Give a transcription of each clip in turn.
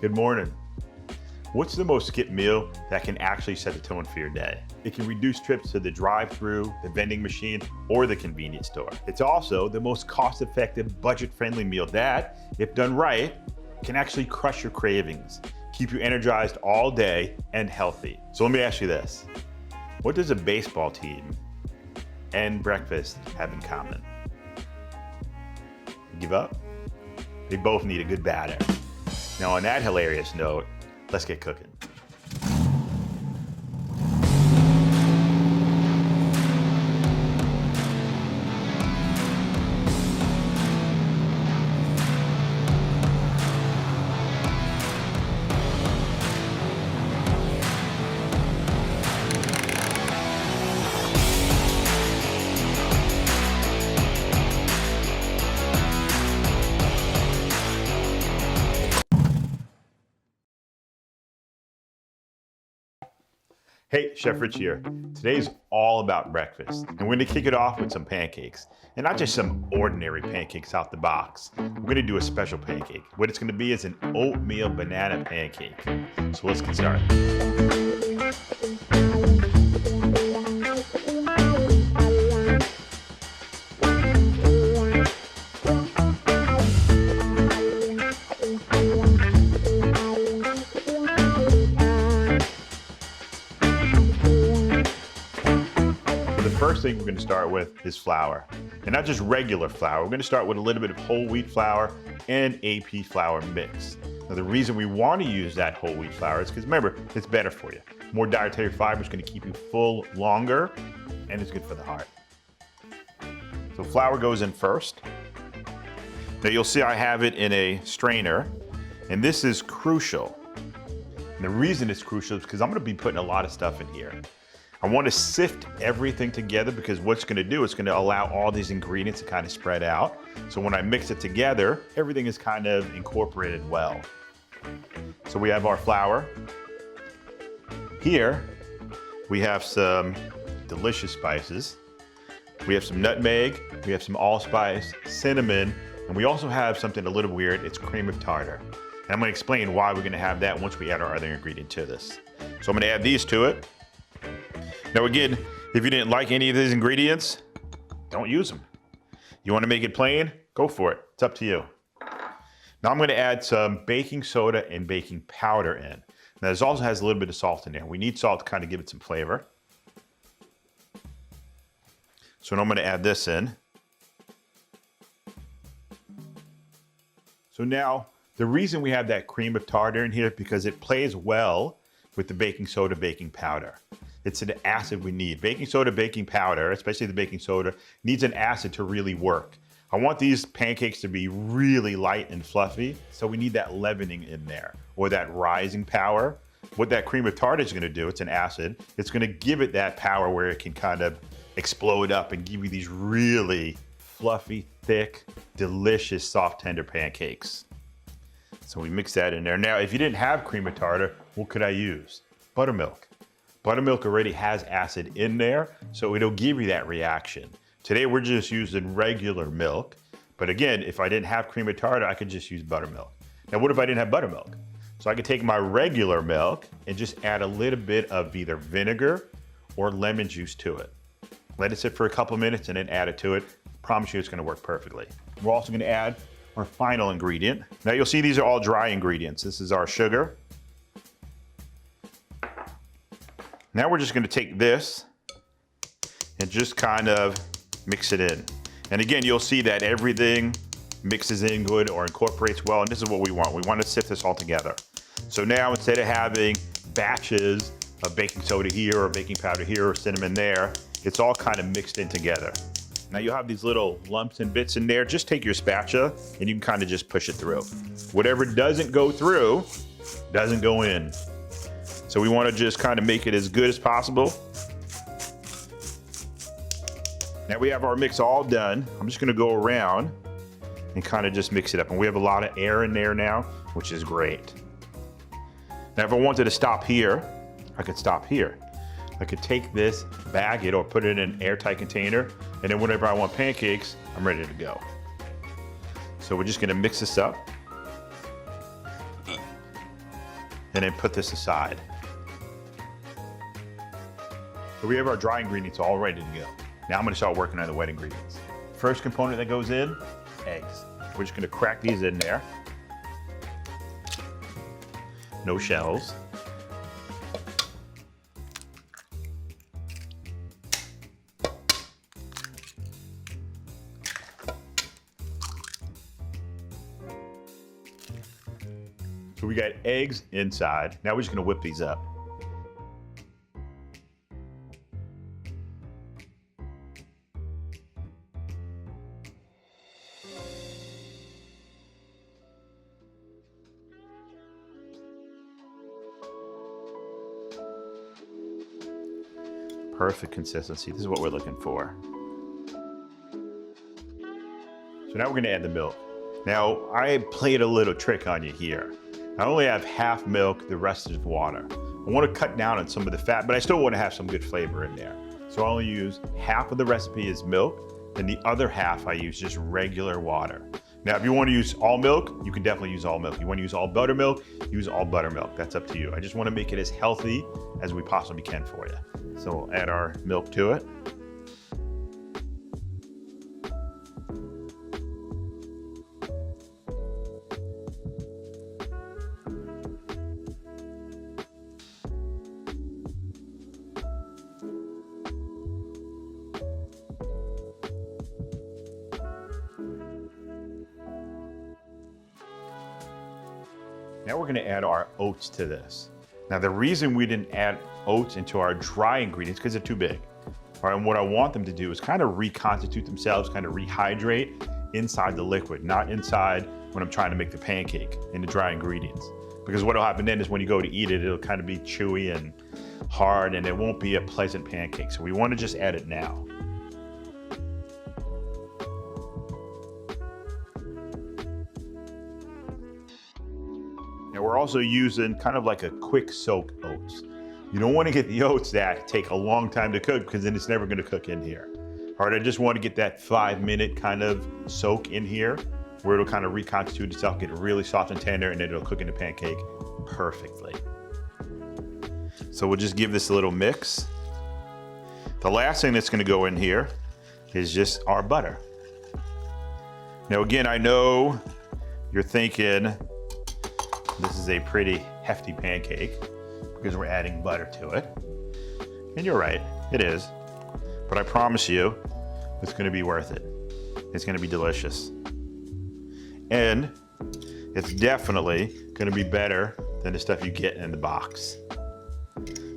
Good morning. What's the most skipped meal that can actually set the tone for your day? It can reduce trips to the drive-thru, the vending machine, or the convenience store. It's also the most cost-effective, budget-friendly meal that, if done right, can actually crush your cravings, keep you energized all day and healthy. So let me ask you this. What does a baseball team and breakfast have in common? You give up? They both need a good batter. Now on that hilarious note, let's get cooking. Hey, Chef Rich here. Today's all about breakfast, and we're gonna kick it off with some pancakes. And not just some ordinary pancakes out the box. We're gonna do a special pancake. What it's gonna be is an oatmeal banana pancake. So let's get started. First thing we're going to start with is flour, and not just regular flour. We're going to start with a little bit of whole wheat flour and AP flour mix. Now the reason we want to use that whole wheat flour is because remember, it's better for you. More dietary fiber is going to keep you full longer, and it's good for the heart. So flour goes in first. Now you'll see I have it in a strainer, and this is crucial. And the reason it's crucial is because I'm going to be putting a lot of stuff in here. I want to sift everything together because what's going to do is going to allow all these ingredients to kind of spread out. So when I mix it together, everything is kind of incorporated well. So we have our flour. Here, we have some delicious spices. We have some nutmeg, we have some allspice, cinnamon, and we also have something a little weird. It's cream of tartar. And I'm going to explain why we're going to have that once we add our other ingredient to this. So I'm going to add these to it. Now again, if you didn't like any of these ingredients, don't use them. You want to make it plain? Go for it. It's up to you. Now I'm going to add some baking soda and baking powder in. Now this also has a little bit of salt in there. We need salt to kind of give it some flavor. So now I'm going to add this in. So now the reason we have that cream of tartar in here is because it plays well with the baking soda, baking powder. It's an acid we need. Baking soda, baking powder, especially the baking soda, needs an acid to really work. I want these pancakes to be really light and fluffy, so we need that leavening in there, or that rising power. What that cream of tartar is gonna do, it's an acid, it's gonna give it that power where it can kind of explode up and give you these really fluffy, thick, delicious, soft, tender pancakes. So we mix that in there. Now, if you didn't have cream of tartar, what could I use? Buttermilk. Buttermilk already has acid in there, so it'll give you that reaction. Today we're just using regular milk, but again, if I didn't have cream of tartar, I could just use buttermilk. Now what if I didn't have buttermilk? So I could take my regular milk and just add a little bit of either vinegar or lemon juice to it. Let it sit for a couple minutes and then add it to it. Promise you it's gonna work perfectly. We're also gonna add our final ingredient. Now you'll see these are all dry ingredients. This is our sugar. Now we're just going to take this and just kind of mix it in. And again, you'll see that everything mixes in good or incorporates well, and this is what we want. We want to sift this all together. So now instead of having batches of baking soda here or baking powder here or cinnamon there, it's all kind of mixed in together. Now you'll have these little lumps and bits in there. Just take your spatula and you can kind of just push it through. Whatever doesn't go through, doesn't go in. So we want to just kind of make it as good as possible. Now we have our mix all done. I'm just going to go around and kind of just mix it up. And we have a lot of air in there now, which is great. Now if I wanted to stop here, I could stop here. I could take this, bag it, or put it in an airtight container, and then whenever I want pancakes, I'm ready to go. So we're just going to mix this up. and then put this aside. So we have our dry ingredients all ready to go. Now I'm gonna start working on the wet ingredients. First component that goes in, eggs. We're just gonna crack these in there. No shells. So we got eggs inside. Now we're just gonna whip these up. Perfect consistency. This is what we're looking for. So now we're gonna add the milk. Now I played a little trick on you here. I only have half milk, the rest is water. I want to cut down on some of the fat, but I still want to have some good flavor in there. So I only use half of the recipe is milk, and the other half I use just regular water. Now, if you want to use all milk, you can definitely use all milk. You want to use all buttermilk, use all buttermilk. That's up to you. I just want to make it as healthy as we possibly can for you. So we'll add our milk to it. Now we're gonna add our oats to this. Now the reason we didn't add oats into our dry ingredients, because they're too big. All right, and what I want them to do is kind of reconstitute themselves, kind of rehydrate inside the liquid, not inside when I'm trying to make the pancake in the dry ingredients. Because what'll happen then is when you go to eat it, it'll kind of be chewy and hard and it won't be a pleasant pancake. So we want to just add it now. Now we're also using kind of like a quick soak oats. You don't want to get the oats that take a long time to cook because then it's never going to cook in here. All right, I just want to get that 5-minute kind of soak in here where it'll kind of reconstitute itself, get really soft and tender, and then it'll cook in the pancake perfectly. So we'll just give this a little mix. The last thing that's going to go in here is just our butter. Now again, I know you're thinking this is a pretty hefty pancake because we're adding butter to it. And you're right, it is. But I promise you, it's gonna be worth it. It's gonna be delicious. And it's definitely gonna be better than the stuff you get in the box.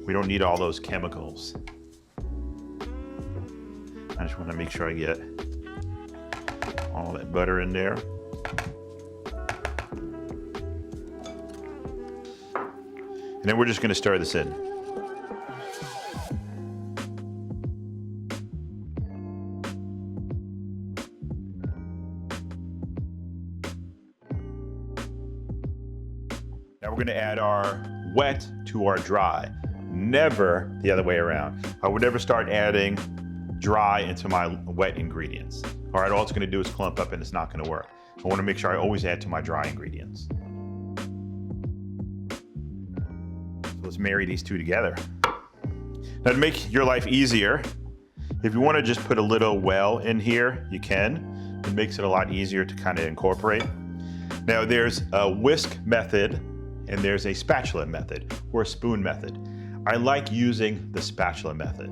We don't need all those chemicals. I just wanna make sure I get all that butter in there. And then we're just gonna stir this in. Now we're gonna add our wet to our dry. Never the other way around. I would never start adding dry into my wet ingredients. All right, all it's gonna do is clump up and it's not gonna work. I wanna make sure I always add to my dry ingredients. Let's marry these two together. Now to make your life easier, if you want to just put a little well in here, you can. It makes it a lot easier to kind of incorporate. Now there's a whisk method and there's a spatula method or a spoon method. I like using the spatula method.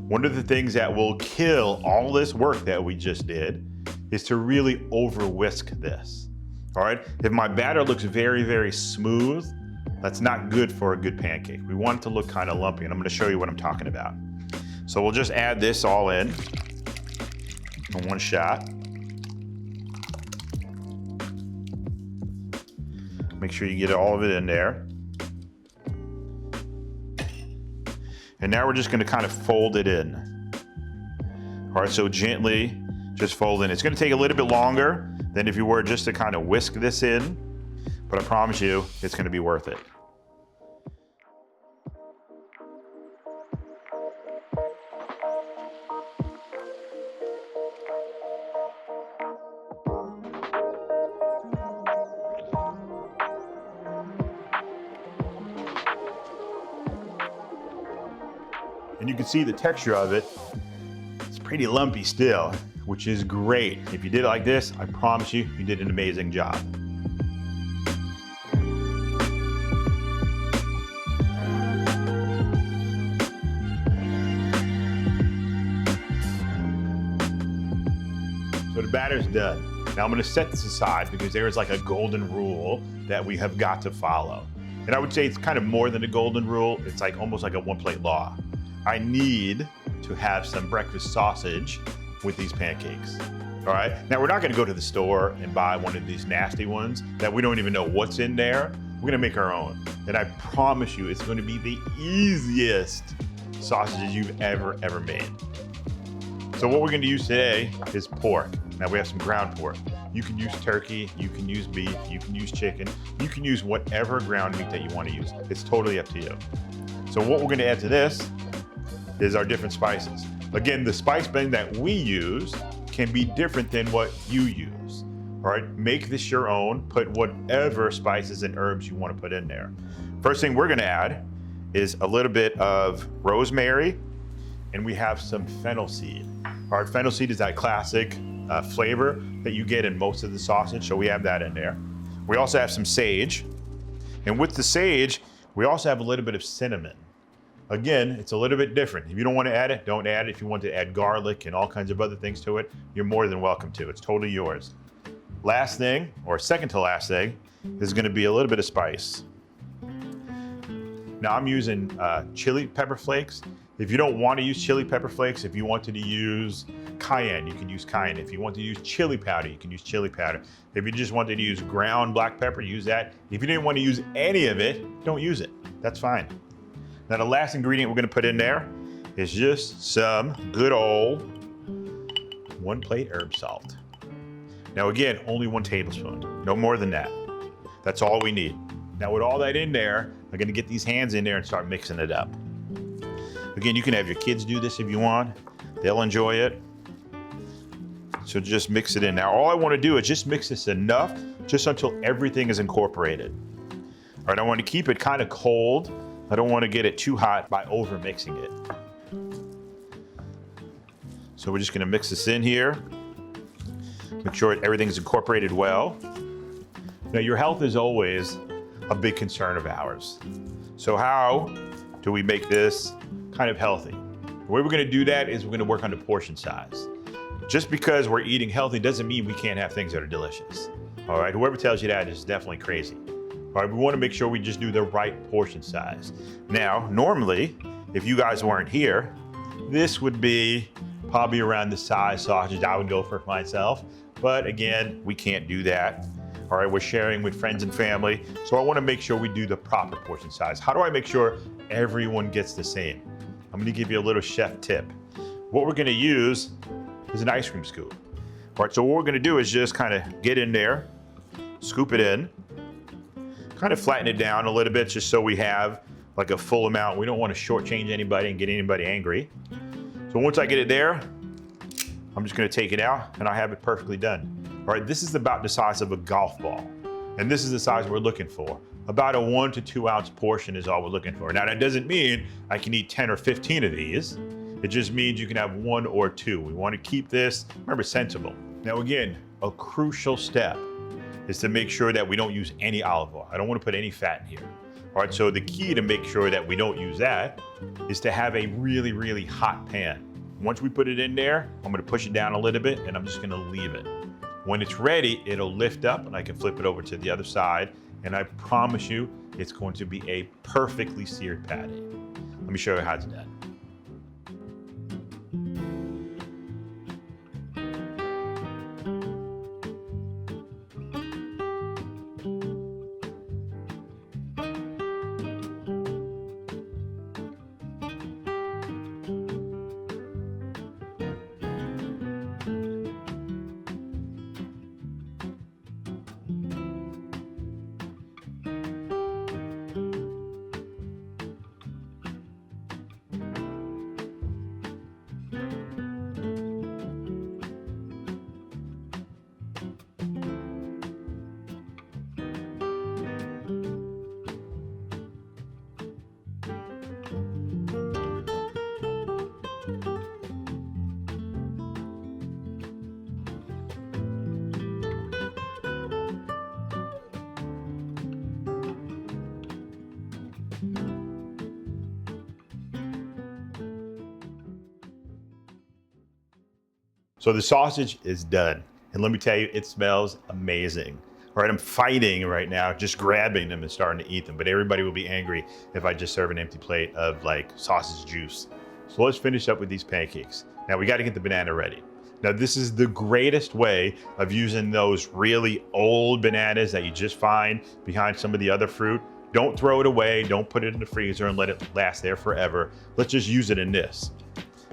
One of the things that will kill all this work that we just did is to really over whisk this. All right, if my batter looks very, very smooth, that's not good for a good pancake. We want it to look kind of lumpy, and I'm gonna show you what I'm talking about. So we'll just add this all in one shot. Make sure you get all of it in there. And now we're just gonna kind of fold it in. All right, so gently just fold in. It's gonna take a little bit longer than if you were just to kind of whisk this in, but I promise you, it's gonna be worth it. And you can see the texture of it. It's pretty lumpy still, which is great. If you did it like this, I promise you, you did an amazing job. So the batter's done. Now I'm gonna set this aside because there is like a golden rule that we have got to follow. And I would say it's kind of more than a golden rule. It's like almost like a one plate law. I need to have some breakfast sausage with these pancakes. All right, now we're not gonna go to the store and buy one of these nasty ones that we don't even know what's in there. We're gonna make our own. And I promise you, it's gonna be the easiest sausages you've ever made. So what we're gonna use today is pork. Now we have some ground pork. You can use turkey, you can use beef, you can use chicken, you can use whatever ground meat that you want to use. It's totally up to you. So what we're gonna add to this is our different spices. Again, the spice blend that we use can be different than what you use. All right, make this your own, put whatever spices and herbs you want to put in there. First thing we're gonna add is a little bit of rosemary, and we have some fennel seed. All right, fennel seed is that classic flavor that you get in most of the sausage, so we have that in there. We also have some sage, and with the sage, we also have a little bit of cinnamon. Again, it's a little bit different. If you don't want to add it, don't add it. If you want to add garlic and all kinds of other things to it, you're more than welcome to. It's totally yours. Last thing, or second to last thing, is gonna be a little bit of spice. Now I'm using chili pepper flakes. If you don't want to use chili pepper flakes, if you wanted to use cayenne, you can use cayenne. If you want to use chili powder, you can use chili powder. If you just wanted to use ground black pepper, use that. If you didn't want to use any of it, don't use it. That's fine. Now the last ingredient we're gonna put in there is just some good old 1 plate herb salt. Now again, only 1 tablespoon, no more than that. That's all we need. Now with all that in there, I'm gonna get these hands in there and start mixing it up. Again, you can have your kids do this if you want. They'll enjoy it. So just mix it in. Now all I wanna do is just mix this enough, just until everything is incorporated. All right, I wanna keep it kind of cold. I don't wanna get it too hot by over mixing it. So we're just gonna mix this in here. Make sure everything's incorporated well. Now your health is always a big concern of ours. So how do we make this kind of healthy? The way we're gonna do that is we're gonna work on the portion size. Just because we're eating healthy doesn't mean we can't have things that are delicious. All right, whoever tells you that is definitely crazy. All right, we wanna make sure we just do the right portion size. Now, normally, if you guys weren't here, this would be probably around the size sausage I would go for myself. But again, we can't do that. All right, we're sharing with friends and family. So I wanna make sure we do the proper portion size. How do I make sure everyone gets the same? I'm gonna give you a little chef tip. What we're gonna use is an ice cream scoop. All right, so what we're gonna do is just kind of get in there, scoop it in, kind of flatten it down a little bit just so we have like a full amount. We don't wanna shortchange anybody and get anybody angry. So once I get it there, I'm just gonna take it out and I have it perfectly done. All right, this is about the size of a golf ball. And this is the size we're looking for. About a 1 to 2 ounce portion is all we're looking for. Now that doesn't mean I can eat 10 or 15 of these. It just means you can have 1 or 2. We want to keep this, remember, sensible. Now again, a crucial step is to make sure that we don't use any olive oil. I don't want to put any fat in here. All right, so the key to make sure that we don't use that is to have a really, really hot pan. Once we put it in there, I'm gonna push it down a little bit and I'm just gonna leave it. When it's ready, it'll lift up and I can flip it over to the other side. And I promise you, it's going to be a perfectly seared patty. Let me show you how it's done. So the sausage is done. And let me tell you, it smells amazing. All right, I'm fighting right now, just grabbing them and starting to eat them. But everybody will be angry if I just serve an empty plate of like sausage juice. So let's finish up with these pancakes. Now we got to get the banana ready. Now this is the greatest way of using those really old bananas that you just find behind some of the other fruit. Don't throw it away. Don't put it in the freezer and let it last there forever. Let's just use it in this.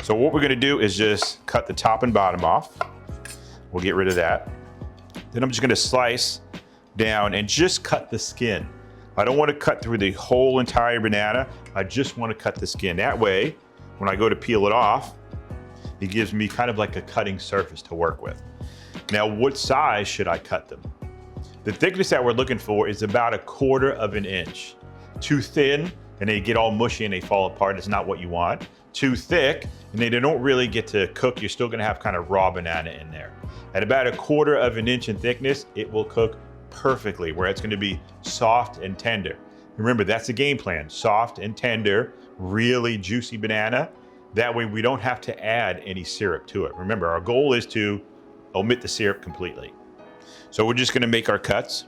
So what we're gonna do is just cut the top and bottom off. We'll get rid of that. Then I'm just gonna slice down and just cut the skin. I don't wanna cut through the whole entire banana. I just wanna cut the skin. That way, when I go to peel it off, it gives me kind of like a cutting surface to work with. Now, what size should I cut them? The thickness that we're looking for is about 1/4 of an inch. Too thin, and they get all mushy and they fall apart. It's not what you want. Too thick, and they don't really get to cook. You're still gonna have kind of raw banana in there. At about 1/4 of an inch in thickness, it will cook perfectly, where it's gonna be soft and tender. Remember, that's the game plan. Soft and tender, really juicy banana. That way we don't have to add any syrup to it. Remember, our goal is to omit the syrup completely. So we're just gonna make our cuts.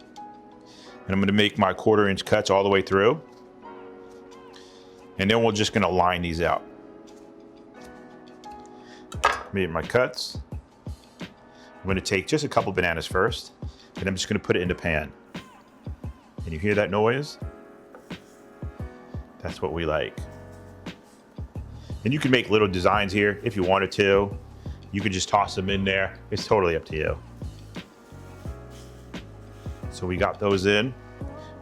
And I'm gonna make my 1/4 inch cuts all the way through. And then we're just gonna line these out. Made my cuts. I'm gonna take just a couple bananas first, and I'm just gonna put it in the pan. Can you hear that noise? That's what we like. And you can make little designs here if you wanted to. You could just toss them in there. It's totally up to you. So we got those in.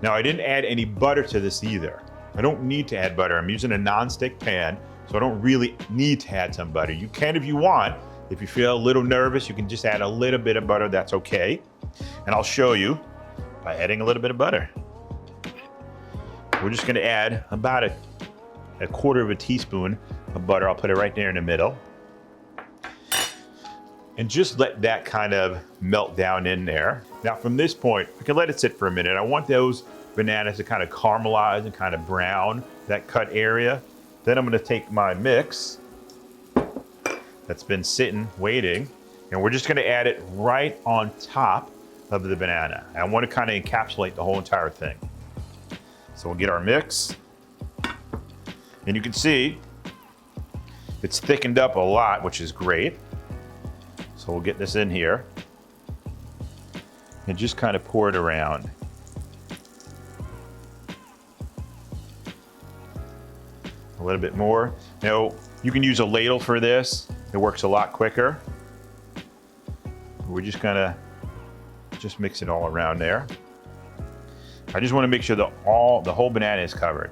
Now I didn't add any butter to this either. I don't need to add butter. I'm using a non-stick pan, so I don't really need to add some butter. You can if you want. If you feel a little nervous, you can just add a little bit of butter, that's okay. And I'll show you by adding a little bit of butter. We're just gonna add about a 1/4 of a teaspoon of butter. I'll put it right there in the middle. And just let that kind of melt down in there. Now from this point, we can let it sit for a minute. I want those bananas to kind of caramelize and kind of brown that cut area. Then I'm gonna take my mix that's been sitting, waiting, and we're just gonna add it right on top of the banana. I wanna kind of encapsulate the whole entire thing. So we'll get our mix. And you can see it's thickened up a lot, which is great. So we'll get this in here and just kind of pour it around. A little bit more. Now, you can use a ladle for this. It works a lot quicker. We're just gonna just mix it all around there. I just want to make sure that the whole banana is covered.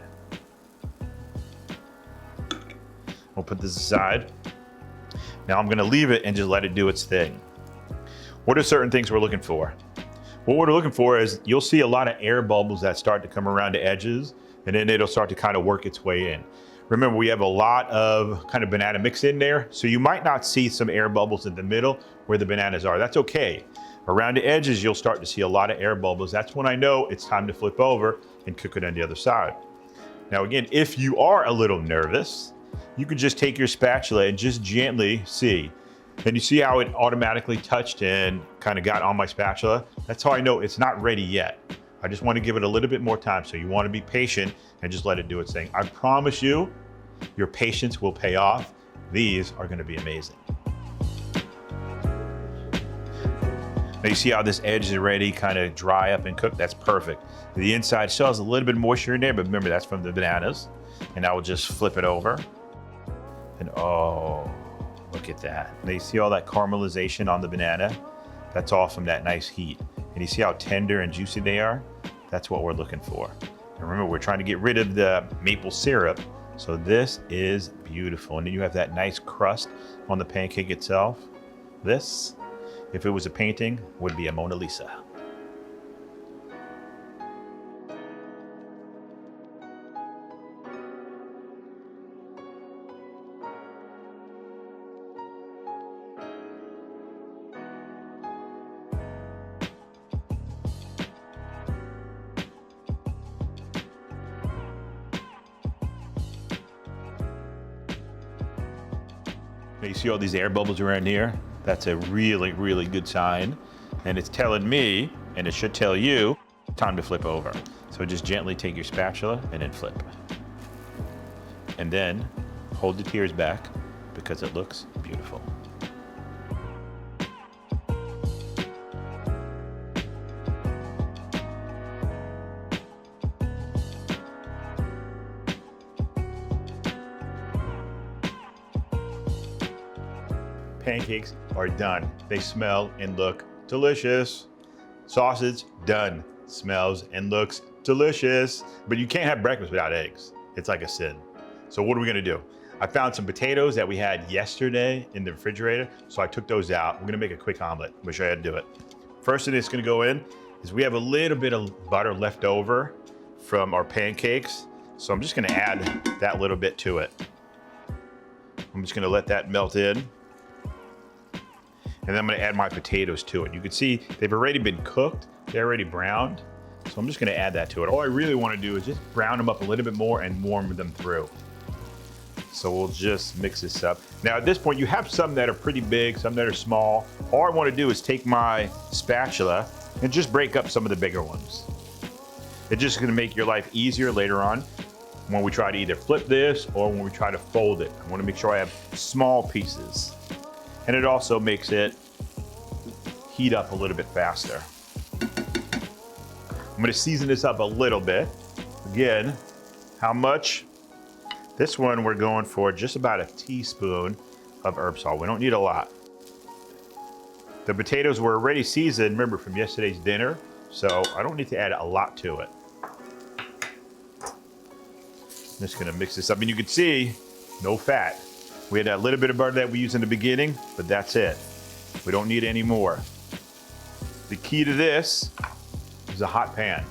We'll put this aside. Now I'm gonna leave it and just let it do its thing. What are certain things we're looking for? What we're looking for is you'll see a lot of air bubbles that start to come around the edges, and then it'll start to kind of work its way in. Remember, we have a lot of kind of banana mix in there, so you might not see some air bubbles in the middle where the bananas are. That's okay. Around the edges, you'll start to see a lot of air bubbles. That's when I know it's time to flip over and cook it on the other side. Now again, if you are a little nervous, you can just take your spatula and just gently see. And you see how it automatically touched and kind of got on my spatula? That's how I know it's not ready yet. I just want to give it a little bit more time. So you want to be patient and just let it do its thing. I promise you, your patience will pay off. These are going to be amazing. Now you see how this edge is ready, kind of dry up and cook? That's perfect. The inside still has a little bit of moisture in there, but remember that's from the bananas. And I will just flip it over. And oh, look at that. Now you see all that caramelization on the banana? That's all from that nice heat. And you see how tender and juicy they are? That's what we're looking for. And remember, we're trying to get rid of the maple syrup. So this is beautiful. And then you have that nice crust on the pancake itself. This, if it was a painting, would be a Mona Lisa. Now you see all these air bubbles around here? That's a really, really good sign. And it's telling me, and it should tell you, time to flip over. So just gently take your spatula and then flip. And then hold the tears back because it looks beautiful. Pancakes are done. They smell and look delicious. Sausage, done. Smells and looks delicious. But you can't have breakfast without eggs. It's like a sin. So what are we gonna do? I found some potatoes that we had yesterday in the refrigerator, so I took those out. We're gonna make a quick omelet. I'm gonna show you how to do it. First thing that's gonna go in is we have a little bit of butter left over from our pancakes. So I'm just gonna add that little bit to it. I'm just gonna let that melt in. And then I'm gonna add my potatoes to it. You can see they've already been cooked. They're already browned. So I'm just gonna add that to it. All I really wanna do is just brown them up a little bit more and warm them through. So we'll just mix this up. Now at this point, you have some that are pretty big, some that are small. All I wanna do is take my spatula and just break up some of the bigger ones. It's just gonna make your life easier later on when we try to either flip this or when we try to fold it. I wanna make sure I have small pieces. And it also makes it heat up a little bit faster. I'm gonna season this up a little bit. Again, how much? This one we're going for just about a teaspoon of herb salt. We don't need a lot. The potatoes were already seasoned, remember, from yesterday's dinner, so I don't need to add a lot to it. I'm just gonna mix this up, and you can see, no fat. We had that little bit of butter that we used in the beginning, but that's it. We don't need any more. The key to this is a hot pan.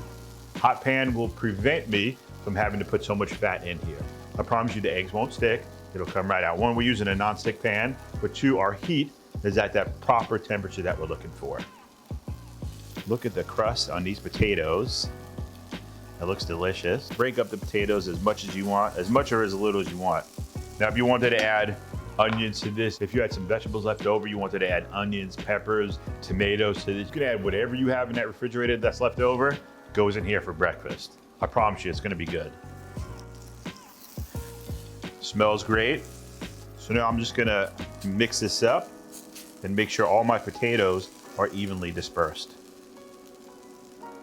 Hot pan will prevent me from having to put so much fat in here. I promise you the eggs won't stick. It'll come right out. One, we're using a non-stick pan, but two, our heat is at that proper temperature that we're looking for. Look at the crust on these potatoes. It looks delicious. Break up the potatoes as much as you want, as much or as little as you want. Now, if you wanted to add onions to this, if you had some vegetables left over, you wanted to add onions, peppers, tomatoes to this, you can add whatever you have in that refrigerator that's left over, goes in here for breakfast. I promise you, it's gonna be good. Smells great. So now I'm just gonna mix this up and make sure all my potatoes are evenly dispersed.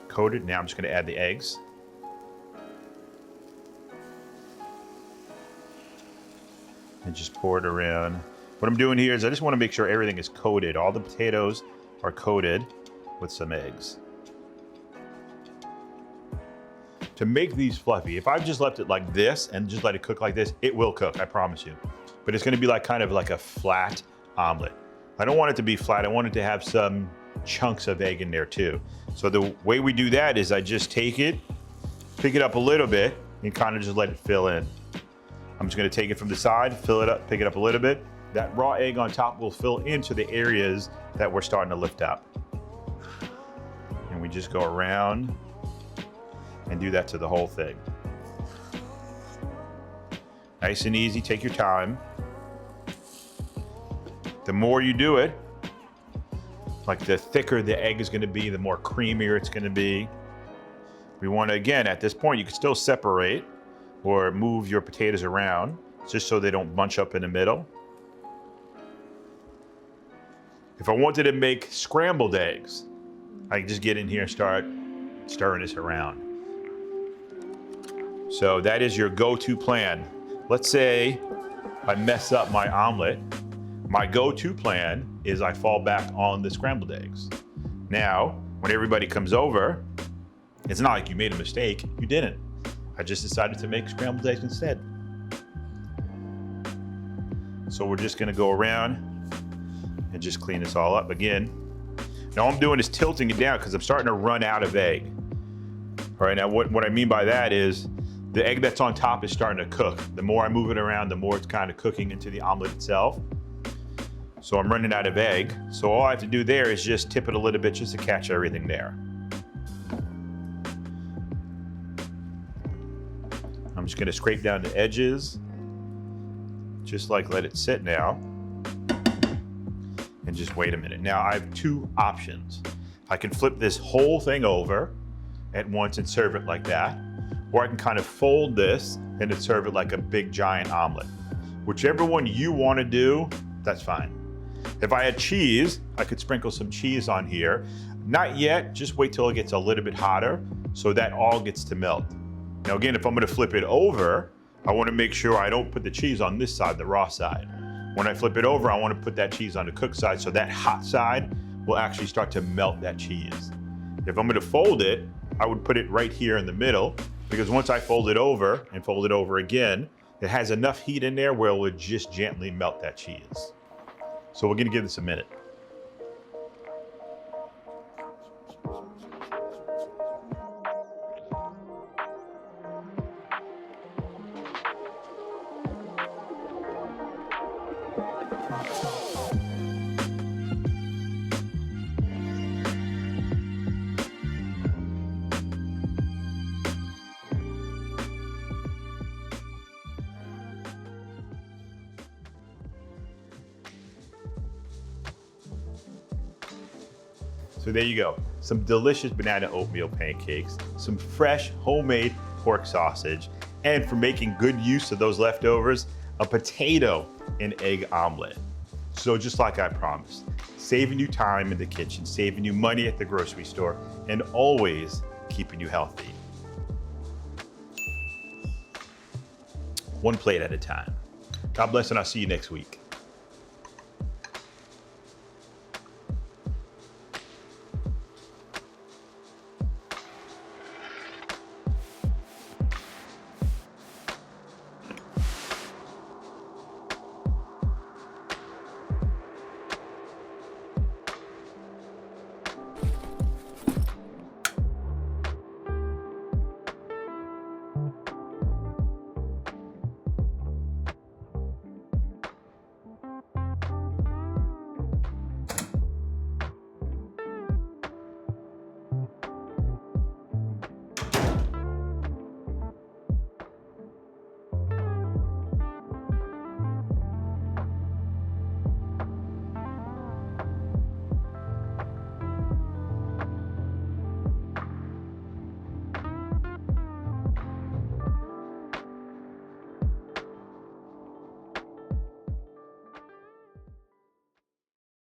Coated, now I'm just gonna add the eggs. And just pour it around. What I'm doing here is I just want to make sure everything is coated. All the potatoes are coated with some eggs. To make these fluffy, if I've just left it like this and just let it cook like this, it will cook, I promise you. But it's going to be like kind of like a flat omelet. I don't want it to be flat. I want it to have some chunks of egg in there too. So the way we do that is I just take it, pick it up a little bit, and kind of just let it fill in. I'm just gonna take it from the side, fill it up, pick it up a little bit. That raw egg on top will fill into the areas that we're starting to lift up. And we just go around and do that to the whole thing. Nice and easy, take your time. The more you do it, like the thicker the egg is gonna be, the more creamier it's gonna be. We wanna, again, at this point, you can still separate or move your potatoes around just so they don't bunch up in the middle. If I wanted to make scrambled eggs, I can just get in here and start stirring this around. So that is your go-to plan. Let's say I mess up my omelet. My go-to plan is I fall back on the scrambled eggs. Now, when everybody comes over, it's not like you made a mistake, you didn't. I just decided to make scrambled eggs instead. So we're just gonna go around and just clean this all up again. Now all I'm doing is tilting it down because I'm starting to run out of egg. All right, now what I mean by that is the egg that's on top is starting to cook. The more I move it around, the more it's kind of cooking into the omelet itself. So I'm running out of egg. So all I have to do there is just tip it a little bit just to catch everything there. I'm just gonna scrape down the edges, just like let it sit now, and just wait a minute. Now I have two options. I can flip this whole thing over at once and serve it like that, or I can kind of fold this and then serve it like a big giant omelet. Whichever one you want to do, that's fine. If I had cheese, I could sprinkle some cheese on here. Not yet, just wait till it gets a little bit hotter so that all gets to melt. Now again, if I'm gonna flip it over, I wanna make sure I don't put the cheese on this side, the raw side. When I flip it over, I wanna put that cheese on the cooked side so that hot side will actually start to melt that cheese. If I'm gonna fold it, I would put it right here in the middle, because once I fold it over and fold it over again, it has enough heat in there where it would just gently melt that cheese. So we're gonna give this a minute. So there you go, some delicious banana oatmeal pancakes, some fresh homemade pork sausage, and for making good use of those leftovers, a potato and egg omelet. So just like I promised, saving you time in the kitchen, saving you money at the grocery store, and always keeping you healthy. One plate at a time. God bless, and I'll see you next week.